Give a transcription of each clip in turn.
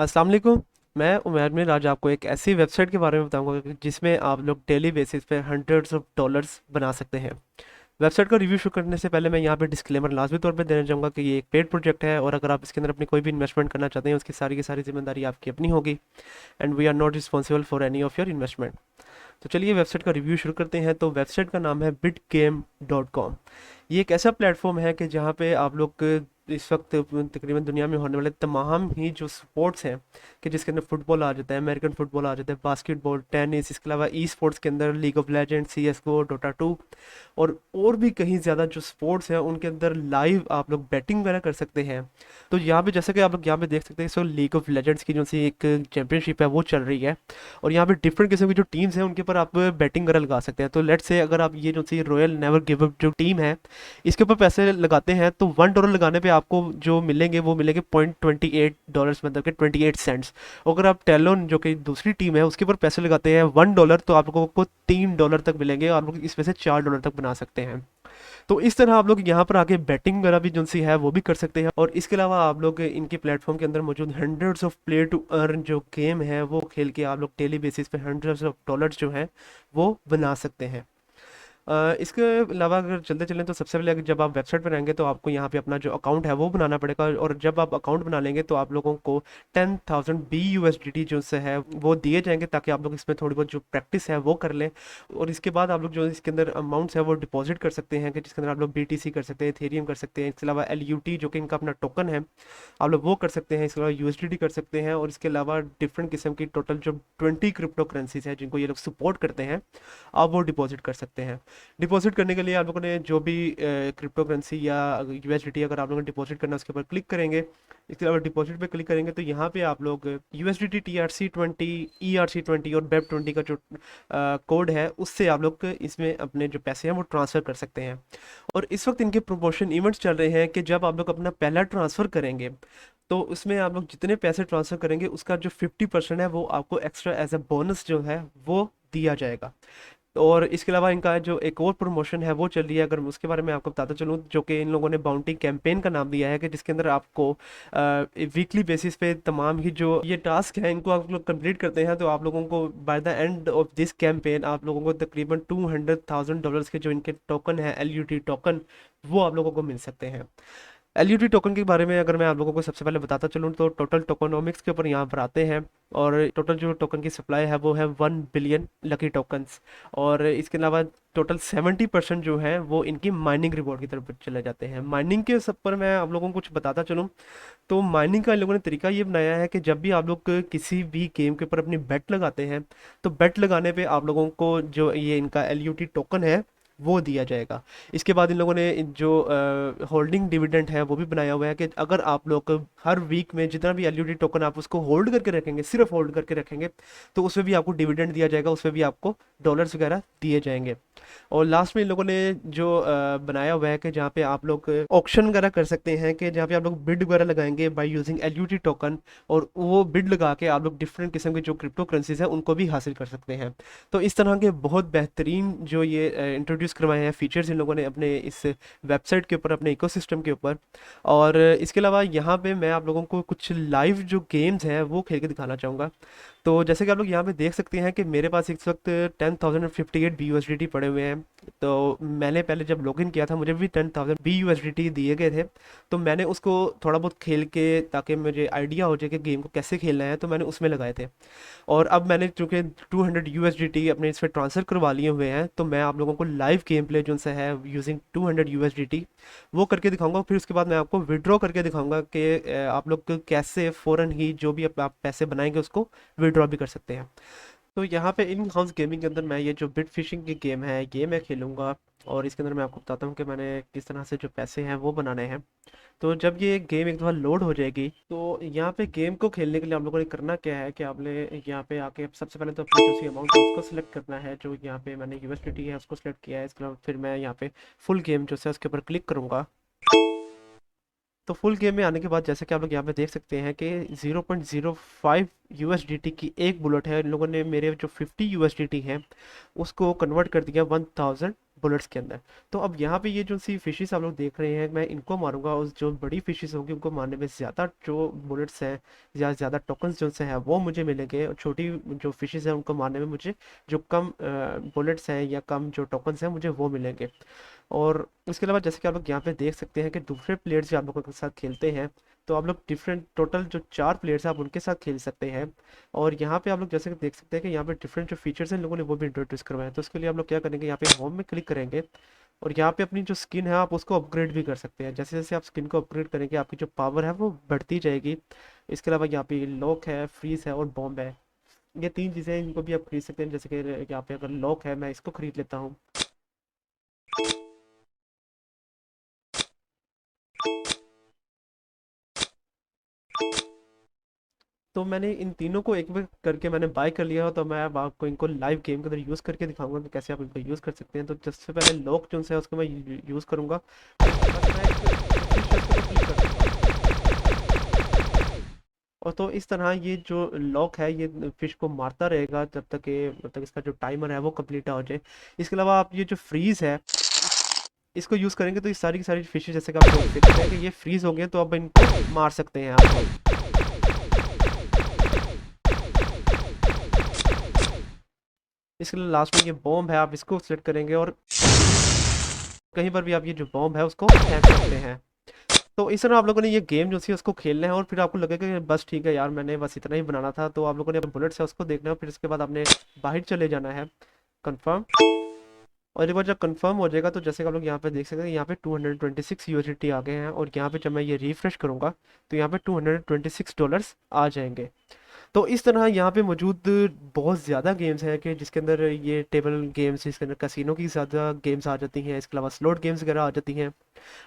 अस्सलाम वालेकुम। मैं उमैर में आज आपको एक ऐसी वेबसाइट के बारे में बताऊंगा जिसमें आप लोग डेली बेसिस पे हंड्रेड्स ऑफ डॉलर्स बना सकते हैं। वेबसाइट का रिव्यू शुरू करने से पहले मैं यहाँ पे डिस्क्लेमर लाजमी तौर पे देना चाहूँगा कि ये एक पेड प्रोजेक्ट है और अगर आप इसके अंदर अपनी कोई भी इन्वेस्टमेंट करना चाहते हैं उसकी सारी की सारी जिम्मेदारी आपकी अपनी होगी and we are not responsible for any of your investment. तो चलिए वेबसाइट का रिव्यू शुरू करते हैं। तो वेबसाइट का नाम है bitgame.com। ये एक ऐसा प्लेटफॉर्म है कि जहाँ पे आप लोग इस वक्त तकरीबन दुनिया में होने वाले तमाम ही जो स्पोर्ट्स हैं कि जिसके अंदर फुटबॉल आ जाता है, अमेरिकन फुटबॉल आ जाता है, बास्केटबॉल, टेनिस, इसके अलावा ई स्पोर्ट्स के अंदर league of legend, C S go, Dota two और भी कहीं ज़्यादा जो स्पोर्ट्स हैं उनके अंदर लाइव आप लोग बैटिंग वगैरह कर सकते हैं। तो यहाँ पे जैसे कि आप लोग यहाँ पे देख सकते हैं, सो लीग ऑफ लेजेंड्स की जो सी एक चैंपियनशिप है वो चल रही है और यहाँ पे डिफरेंट किस्म की जो टीम्स हैं उनके ऊपर आप बैटिंग वगैरह लगा सकते हैं। तो लेट्स से अगर आप ये जो सी रॉयल नेवर गिव अप जो टीम है इसके ऊपर पैसे लगाते हैं तो $1 लगाने पे आपको जो मिलेंगे वो मिलेंगे $0.28, मतलब कि 28 सेंट्स। अगर आप टेलोन जो कि दूसरी टीम है उसके ऊपर पैसे लगाते हैं $1 तो आप लोगों को $3 तक मिलेंगे और आप लोग इसमें से $4 तक बना सकते हैं। तो इस तरह आप लोग यहाँ पर आके बैटिंग वगैरह भी जो सी है वो भी कर सकते हैं और इसके अलावा आप लोग इनके प्लेटफॉर्म के अंदर मौजूद hundreds of play to earn जो गेम है वो खेल के आप लोग डेली बेसिस पे हंड्रेड्स ऑफ डॉलर्स जो है वो बना सकते हैं। इसके अलावा अगर चलते चलें तो सबसे पहले अगर जब आप वेबसाइट पर रहेंगे तो आपको यहाँ पे अपना जो अकाउंट है वो बनाना पड़ेगा और जब आप अकाउंट बना लेंगे तो आप लोगों को 10,000 BUSDT जो से है वो दिए जाएंगे ताकि आप लोग इसमें थोड़ी बहुत जो प्रैक्टिस है वो कर लें। और इसके बाद आप लोग जो इसके अंदर अमाउंट्स है वो डिपॉजिट कर सकते हैं कि जिसके अंदर आप लोग BTC कर सकते हैं, एथेरियम कर सकते हैं, इसके अलावा LUT जो कि इनका अपना टोकन है आप लोग वो कर सकते हैं, इसके अलावा USDT कर सकते हैं और इसके अलावा डिफरेंट किस्म की टोटल जो 20 क्रिप्टो करेंसीज है जिनको ये लोग सपोर्ट करते हैं आप वो डिपॉजिट कर सकते हैं। डिपॉजिट करने के लिए आप लोगों ने जो भी क्रिप्टो करेंसी या USDT अगर आप लोगों ने डिपॉजिट करना है उसके ऊपर क्लिक करेंगे। इसके अलावा डिपॉजिट पे क्लिक करेंगे तो यहाँ पे आप लोग USDT TRC20 ERC20 और BEP20 का जो कोड है उससे आप लोग इसमें अपने जो पैसे हैं वो ट्रांसफ़र कर सकते हैं। और इस वक्त इनके प्रमोशन इवेंट्स चल रहे हैं कि जब आप लोग अपना पहला ट्रांसफ़र करेंगे तो उसमें आप लोग जितने पैसे ट्रांसफ़र करेंगे उसका जो 50% है वो आपको एक्स्ट्रा एज अ बोनस जो है वो दिया जाएगा। और इसके अलावा इनका जो एक और प्रमोशन है वो चल रही है, अगर उसके बारे में आपको बताता चलूँ, जो कि इन लोगों ने बाउंटी कैंपेन का नाम दिया है कि जिसके अंदर आपको वीकली बेसिस पे तमाम ही जो ये टास्क हैं इनको आप लोग कंप्लीट करते हैं तो आप लोगों को by the end of this campaign आप लोगों को तकरीबन $200,000 के जो इनके टोकन है LUT टोकन वो आप लोगों को मिल सकते हैं। LUT टोकन के बारे में अगर मैं आप लोगों को सबसे पहले बताता चलूँ तो टोटल टोकनोमिक्स के ऊपर यहाँ पर आते हैं और टोटल जो टोकन की सप्लाई है वो है 1 बिलियन लकी टोकन्स। और इसके अलावा टोटल 70% जो है वो इनकी माइनिंग रिवॉर्ड की तरफ चले जाते हैं। माइनिंग के सब पर मैं आप लोगों को कुछ बताता चलूँ तो माइनिंग का इन लोगों ने तरीका ये बनाया है कि जब भी आप लोग किसी भी गेम के ऊपर अपनी बेट लगाते हैं तो बेट लगाने पे आप लोगों को जो ये इनका LUT टोकन है वो दिया जाएगा। इसके बाद इन लोगों ने जो होल्डिंग डिविडेंड है वो भी बनाया हुआ है कि अगर आप लोग हर वीक में जितना भी LUT टोकन आप उसको होल्ड करके रखेंगे, सिर्फ होल्ड करके रखेंगे, तो उसमें भी आपको डिविडेंड दिया जाएगा, उसमें भी आपको डॉलर्स वगैरह दिए जाएंगे। और लास्ट में इन लोगों ने जो बनाया हुआ है कि जहाँ पे आप लोग ऑक्शन वगैरह कर सकते हैं कि जहाँ पे आप लोग बिड वगैरह लगाएंगे बाय यूजिंग LUT टोकन और वो बिड लगा के आप लोग डिफरेंट किस्म के जो क्रिप्टो करेंसीज हैं उनको भी हासिल कर सकते हैं। तो इस तरह के बहुत बेहतरीन जो ये इंट्रोड्यूस करवाए हैं फीचर्स इन लोगों ने अपने इस वेबसाइट के ऊपर, अपने इकोसिस्टम के ऊपर। और इसके अलावा यहाँ पे मैं आप लोगों को कुछ लाइव जो गेम्स हैं वो खेल के दिखाना चाहूँगा। तो जैसे कि आप लोग यहाँ पे देख सकते हैं कि मेरे पास इस वक्त 10,058 BUSDT पड़े हुए हैं। तो मैंने पहले जब लॉगिन किया था मुझे भी 10,000 BUSDT दिए गए थे, तो मैंने उसको थोड़ा बहुत खेल के ताकि मुझे आइडिया हो जाए कि गेम को कैसे खेलना है तो मैंने उसमें लगाए थे। और अब मैंने चूंकि 200 USDT अपने इस पर ट्रांसफ़र करवा लिए हुए हैं तो मैं आप लोगों को लाइव गेम प्ले जो सा है यूजिंग 200 USDT वो करके दिखाऊंगा। फिर उसके बाद मैं आपको विड्रॉ करके दिखाऊंगा कि आप लोग कैसे फ़ौरन ही जो भी आप पैसे बनाएंगे उसको विड्रॉ भी कर सकते हैं। तो यहाँ पे इन हाउस गेमिंग के अंदर मैं ये जो बिट फिशिंग की गेम है ये मैं खेलूंगा और इसके अंदर मैं आपको बताता हूँ कि मैंने किस तरह से जो पैसे हैं वो बनाने हैं। तो जब ये गेम एक दफ़ा लोड हो जाएगी तो यहाँ पे गेम को खेलने के लिए आप लोगों ने करना क्या है कि आपने यहाँ पे आके सबसे पहले तो अपनी जो सी अमाउंट है उसको सिलेक्ट करना है, जो यहाँ पे मैंने USDT है उसको सिलेक्ट किया है। इसके अलावा फिर मैं यहाँ पे फुल गेम जो है उसके ऊपर क्लिक करूँगा। तो फुल गेम में आने के बाद जैसे कि आप लोग यहाँ पे देख सकते हैं कि 0.05 USDT की एक बुलेट है। इन लोगों ने मेरे जो 50 USDT हैं उसको कन्वर्ट कर दिया बुलेट्स के अंदर। तो अब यहाँ पे ये जो सी फिशेस आप लोग देख रहे हैं, मैं इनको मारूंगा, उस जो बड़ी फिशेस होंगी उनको मारने में ज़्यादा जो बुलेट्स हैं या ज़्यादा टोकन्स जो से हैं वो मुझे मिलेंगे, और छोटी जो फिशेस हैं उनको मारने में मुझे जो कम बुलेट्स हैं या कम जो टोकन्स हैं मुझे वो मिलेंगे। और इसके अलावा जैसे कि आप लोग यहाँ पे देख सकते हैं कि दूसरे प्लेयर्स जो आप लोगों के साथ खेलते हैं, तो आप लोग डिफरेंट टोटल जो 4 प्लेयर्स हैं आप उनके साथ खेल सकते हैं। और यहाँ पे आप लोग जैसे कि देख सकते हैं कि यहाँ पे डिफरेंट जो फीचर्स हैं इन लोगों ने वो भी इंट्रोड्यूस करवाए हैं। तो उसके लिए आप लोग क्या करेंगे, यहाँ पे होम में क्लिक करेंगे और यहाँ पे अपनी जो स्किन है आप उसको अपग्रेड भी कर सकते हैं। जैसे जैसे आप स्किन को अपग्रेड करेंगे आपकी जो पावर है वो बढ़ती जाएगी। इसके अलावा यहाँ पे लॉक है, फ्रीज है और बॉम्ब है, ये 3 चीज़ें हैं, इनको भी आप खरीद सकते हैं। जैसे कि यहाँ पे अगर लॉक है मैं इसको खरीद लेता हूँ। तो मैंने इन तीनों को एक बार करके मैंने बाय कर लिया हो, तो मैं अब आपको इनको लाइव गेम के अंदर यूज़ करके दिखाऊंगा कि कैसे आप इनको यूज़ कर सकते हैं। तो सबसे पहले लॉक जो है उसको मैं यूज़ करूंगा, उसके बाद मैं इस शर्त को क्लिक कर दूंगा। और तो इस तरह ये जो लॉक है ये फिश को मारता रहेगा जब तक कि मतलब इसका जो टाइमर है वो कंप्लीट ना हो जाए। इसके अलावा आप ये जो फ्रीज है इसको यूज़ करेंगे तो ये सारी की सारी फिशेज जैसे कि आप लोग देख सकते हैं कि ये फ्रीज हो गए, तो अब इनको मार सकते हैं आप लोग। इसके लिए लास्ट में ये बॉम्ब है, आप इसको सेलेक्ट करेंगे और कहीं पर भी आप ये जो बॉम्ब है उसको फेंक सकते हैं। तो इस तरह आप लोगों ने ये गेम जो थी उसको खेलना है, और फिर आपको लगेगा कि बस ठीक है यार मैंने बस इतना ही बनाना था, तो आप लोगों ने अपने बुलेट्स है उसको देखना है, फिर उसके बाद आपने बाहर चले जाना है, कंफर्म। और एक बार जब कंफर्म हो जाएगा तो जैसे कि आप लोग यहाँ पे देख सकते हैं यहाँ पे 226 यूएसडीटी आ गए हैं, और यहाँ पे जब मैं ये रिफ्रेश करूँगा तो यहाँ पे $226 आ जाएंगे। तो इस तरह यहाँ पे मौजूद बहुत ज़्यादा गेम्स हैं कि जिसके अंदर ये टेबल गेम्स, इसके अंदर कैसीनो की ज़्यादा गेम्स आ जाती हैं, इसके अलावा स्लॉट गेम्स वगैरह आ जाती हैं।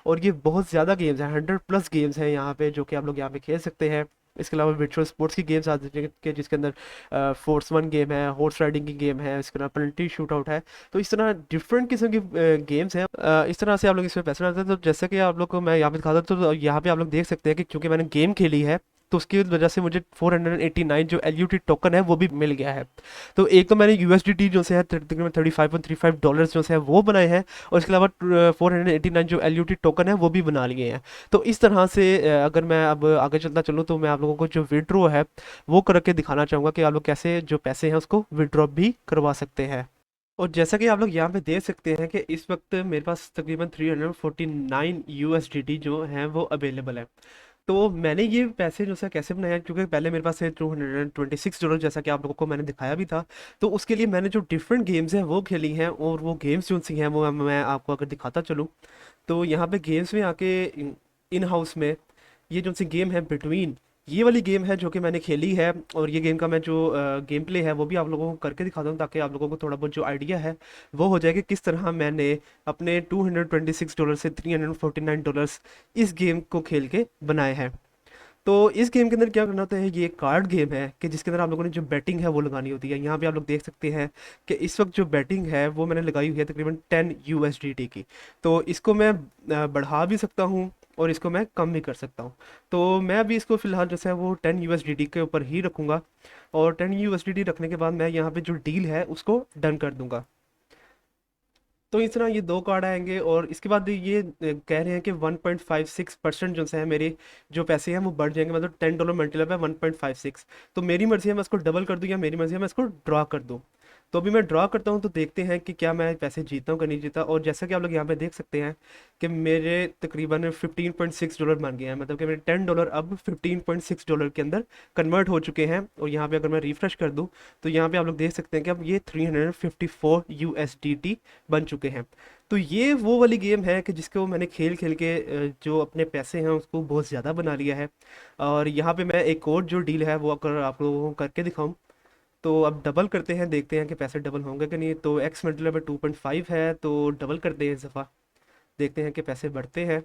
और ये बहुत ज़्यादा गेम्स हैं, 100+ गेम्स हैं यहाँ पे जो कि आप लोग यहाँ पे खेल सकते हैं। इसके अलावा वर्चुअल स्पोर्ट्स की गेम्स आ जाती हैं कि जिसके अंदर फोर्स वन गेम है, हॉर्स राइडिंग की गेम है, इसके अलावा पेनल्टी शूट आउट है। तो इस तरह डिफरेंट किस्म की गेम्स हैं। इस तरह से आप लोग इसमें पैसे बनाते हैं। तो जैसे कि आप लोग को मैं यहाँ पे दिखाता हूँ, तो यहाँ पे आप लोग देख सकते हैं कि क्योंकि मैंने गेम खेली है तो उसकी वजह से मुझे 489 जो एलयूटी टोकन है वो भी मिल गया है। तो एक तो मैंने यूएसडीटी जो से है तकरीबन $35.35 जो से है वो बनाए हैं, और इसके अलावा 489 जो एलयूटी टोकन है वो भी बना लिए हैं। तो इस तरह से अगर मैं अब आगे चलता चलूँ तो मैं आप लोगों को जो विड्रॉ है वो करके दिखाना चाहूँगा कि आप लोग कैसे जो पैसे हैं उसको विड्रॉ भी करवा सकते हैं। और जैसा कि आप लोग यहाँ पे देख सकते हैं कि इस वक्त मेरे पास तकरीबन 349 यूएसडीटी जो हैं वो अवेलेबल है। तो मैंने ये पैसे जो है कैसे बनाया, क्योंकि पहले मेरे पास है $226 जैसा कि आप लोगों को मैंने दिखाया भी था। तो उसके लिए मैंने जो डिफरेंट गेम्स हैं वो खेली हैं, और वो गेम्स जो सी हैं वो मैं आपको अगर दिखाता चलूँ तो यहाँ पे गेम्स में आके इन हाउस में ये जो सी गेम है बिटवीन, ये वाली गेम है जो कि मैंने खेली है। और ये गेम का मैं जो गेम प्ले है वो भी आप लोगों को करके दिखाता हूँ, ताकि आप लोगों को थोड़ा बहुत जो आइडिया है वो हो जाए कि किस तरह मैंने अपने $226 से $349 इस गेम को खेल के बनाए हैं। तो इस गेम के अंदर क्या करना होता है, ये कार्ड गेम है कि जिसके अंदर आप लोगों ने जो बैटिंग है वो लगानी होती है। यहाँ पे आप लोग देख सकते हैं कि इस वक्त जो बैटिंग है वो मैंने लगाई हुई है तकरीबन 10 यूएसडीटी की। तो इसको मैं बढ़ा भी सकता हूँ और इसको मैं कम भी कर सकता हूँ। तो मैं अभी इसको फिलहाल जैसे है वो 10 यूएसडीटी के ऊपर ही रखूँगा, और 10 यूएसडीटी रखने के बाद मैं यहाँ पे जो डील है उसको डन कर दूंगा। तो इस तरह ये 2 कार्ड आएंगे, और इसके बाद ये कह रहे हैं कि 1.56% जो है मेरे जो पैसे हैं वो बढ़ जाएंगे, मतलब $10 मल्टीप्लाई बाय 1.56। तो मेरी मर्जी है मैं इसको डबल कर दूं या मेरी मर्जी है मैं इसको ड्रॉ कर दूं। तो अभी मैं ड्रॉ करता हूं तो देखते हैं कि क्या मैं पैसे जीतता हूं कि नहीं जीता। और जैसा कि आप लोग यहाँ पे देख सकते हैं कि मेरे तकरीबन $15.6 बन गए हैं, मतलब कि मेरे $10 अब $15.6 के अंदर कन्वर्ट हो चुके हैं। और यहाँ पे अगर मैं रिफ्रेश कर दूं तो यहाँ पे आप लोग देख सकते हैं कि अब ये 354 यूएसडीटी बन चुके हैं। तो ये वो वाली गेम है कि जिसको मैंने खेल खेल के जो अपने पैसे हैं उसको बहुत ज़्यादा बना लिया है। और यहाँ पे मैं एक और जो डील है वो अगर आप लोगों को करके दिखाऊं, तो अब डबल करते हैं, देखते हैं कि पैसे डबल होंगे कि नहीं। तो एक्स मतलब 2.5 है, तो डबल करते हैं इस दफ़ा, देखते हैं कि पैसे बढ़ते हैं।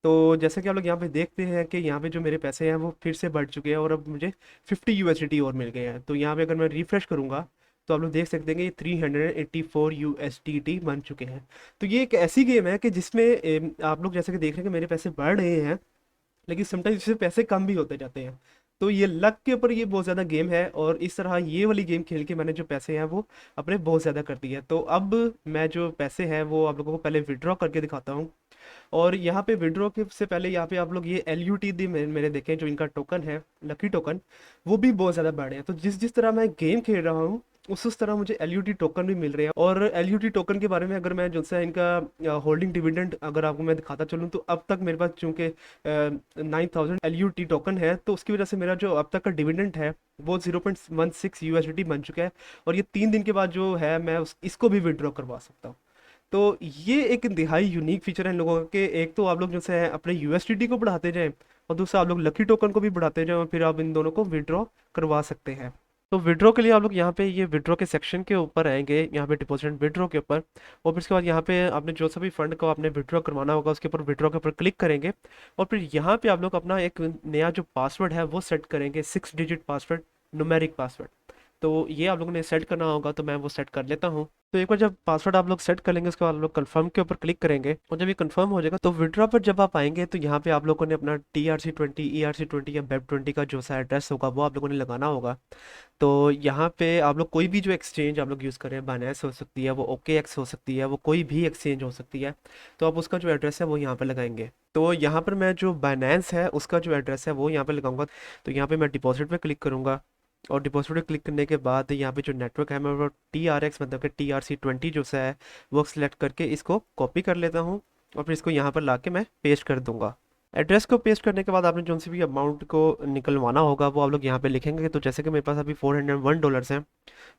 तो जैसे कि आप लोग यहाँ पे देखते हैं कि यहाँ पे जो मेरे पैसे हैं वो फिर से बढ़ चुके हैं, और अब मुझे 50 यूएसडीटी और मिल गए हैं। तो यहाँ पे अगर मैं रिफ्रेश करूँगा तो आप लोग देख सकते हैं कि ये 384 यूएसडीटी बन चुके हैं। तो ये एक ऐसी गेम है कि जिसमें आप लोग जैसे कि देख रहे हैं कि मेरे पैसे बढ़ रहे हैं, लेकिन समटाइम्स इससे पैसे कम भी होते जाते हैं। तो ये लक के ऊपर ये बहुत ज़्यादा गेम है, और इस तरह ये वाली गेम खेल के मैंने जो पैसे हैं वो अपने बहुत ज़्यादा कर दिए हैं। तो अब मैं जो पैसे हैं वो आप लोगों को पहले विड्रॉ करके दिखाता हूँ। और यहाँ पे विड्रॉ के से पहले यहाँ पे आप लोग ये LUT दी मेरे देखें, जो इनका टोकन है लकी टोकन, वो भी बहुत ज़्यादा बढ़े हैं। तो जिस जिस तरह मैं गेम खेल रहा हूँ उस तरह मुझे LUT टोकन भी मिल रहे हैं। और LUT टोकन के बारे में अगर मैं जो सा इनका होल्डिंग डिविडेंड अगर आपको मैं दिखाता चलूँ, तो अब तक मेरे पास चूंकि 9000 LUT टोकन है, तो उसकी वजह से मेरा जो अब तक का डिविडेंड है वो 0.16 USDT बन चुका है। और ये 3 दिन के बाद जो है मैं इसको भी विड्रॉ करवा सकता हूँ। तो ये एक इंतहाई यूनिक फीचर है इन लोगों के। एक तो आप लोग जैसे है अपने USDT को बढ़ाते जाएं, और दूसरा आप लोग लकी टोकन को भी बढ़ाते जाएं, और फिर आप इन दोनों को विड्रॉ करवा सकते हैं। तो विड्रॉ के लिए आप लोग यहाँ पे ये विड्रॉ के सेक्शन के ऊपर आएंगे, यहाँ पे डिपॉजिट विड्रॉ के ऊपर, और फिर उसके बाद यहाँ पे आपने जो सा भी फंड को आपने विड्रॉ करवाना होगा उसके ऊपर विड्रॉ के ऊपर क्लिक करेंगे। और फिर यहाँ पे आप लोग अपना एक नया जो पासवर्ड है वो सेट करेंगे, 6 डिजिट पासवर्ड, न्यूमेरिक पासवर्ड। तो ये आप लोगों ने सेट करना होगा, तो मैं वो सेट कर लेता हूँ। तो एक बार जब पासवर्ड आप लोग सेट कर लेंगे उसके बाद आप लोग कंफर्म के ऊपर क्लिक करेंगे, और जब ये कंफर्म हो जाएगा तो विड्रॉ पर जब आप आएंगे तो यहाँ पे आप लोगों ने अपना TRC20, ERC20 या BEP20 का जो सा एड्रेस होगा वो आप लोगों ने लगाना होगा। तो यहाँ पे आप लोग कोई भी जो एक्सचेंज आप लोग यूज़ करें, बाइनेंस हो सकती है, वो OKX हो सकती है, वो कोई भी एक्सचेंज हो सकती है, तो आप उसका जो एड्रेस है वो यहाँ पे लगाएंगे। तो यहाँ पर मैं जो बाइनेंस है उसका जो एड्रेस है वो यहाँ पे लगाऊंगा। तो यहाँ पे मैं डिपॉजिट पे क्लिक करूंगा, और डिपॉजिट पे क्लिक करने के बाद यहाँ पे जो नेटवर्क है मैं वो TRX मतलब कि TRC20 जो सा है वो सिलेक्ट करके इसको कॉपी कर लेता हूँ, और फिर इसको यहाँ पर ला के मैं पेस्ट कर दूंगा। एड्रेस को पेस्ट करने के बाद आपने जो सी भी अमाउंट को निकलवाना होगा वो आप लोग यहाँ पे लिखेंगे। तो जैसे कि मेरे पास अभी $401 हैं,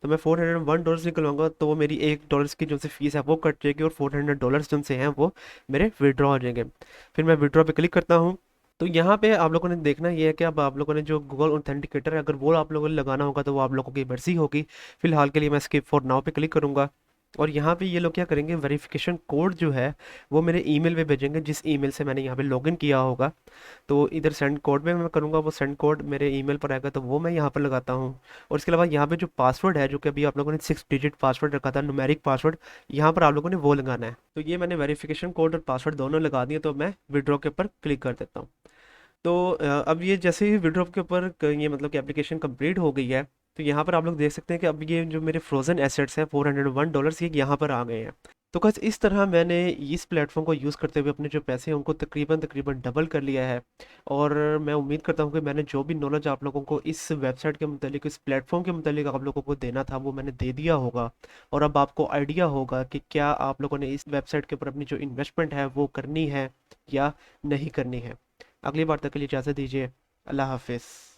तो मैं $401 निकलवाऊंगा, तो वो मेरी $1 की जो सी फीस है वो कट जाएगी, और $400 जो से हैं वो मेरे विड्रॉ हो जाएंगे। फिर मैं विड्रॉ पे क्लिक करता हूँ। तो यहाँ पे आप लोगों ने देखना ये है कि अब आप लोगों ने जो गूगल ऑथेंटिकेटर है अगर वो आप लोगों ने लगाना होगा तो वो आप लोगों की मर्जी होगी। फिलहाल के लिए मैं स्किप फॉर नाउ पे क्लिक करूँगा, और यहाँ पे ये लोग क्या करेंगे, वेरिफिकेशन कोड जो है वो मेरे ईमेल पे भेजेंगे, जिस ईमेल से मैंने यहाँ पे लॉगिन किया होगा। तो इधर सेंड कोड में मैं करूँगा, वो सेंड कोड मेरे ईमेल पर आएगा तो वो मैं यहाँ पर लगाता हूँ। और इसके अलावा यहाँ पे जो पासवर्ड है जो कि अभी आप लोगों ने 6 डिजिट पासवर्ड रखा था, न्यूमेरिक पासवर्ड, यहाँ पर आप लोगों ने वो लगाना है। तो ये मैंने वेरिफिकेशन कोड और पासवर्ड दोनों लगा दिए, तो मैं विड्रॉ के ऊपर क्लिक कर देता हूँ। तो अब ये जैसे ही विड्रॉप के ऊपर ये मतलब कि एप्लीकेशन कंप्लीट हो गई है, तो यहाँ पर आप लोग देख सकते हैं कि अब ये जो मेरे फ्रोजन एसेट्स हैं $401 ये यहाँ पर आ गए हैं। तो बस इस तरह मैंने इस प्लेटफॉर्म को यूज़ करते हुए अपने जो पैसे हैं उनको तकरीबन तकरीबन डबल कर लिया है। और मैं उम्मीद करता हूँ कि मैंने जो भी नॉलेज आप लोगों को इस वेबसाइट के मुतालिक, इस प्लेटफॉर्म के मुतालिक आप लोगों को देना था वो मैंने दे दिया होगा। और अब आपको आइडिया होगा कि क्या आप लोगों ने इस वेबसाइट के ऊपर अपनी जो इन्वेस्टमेंट है वो करनी है या नहीं करनी है। अगली बार तक के लिए इजाज़त दीजिए। अल्लाह हाफिज़।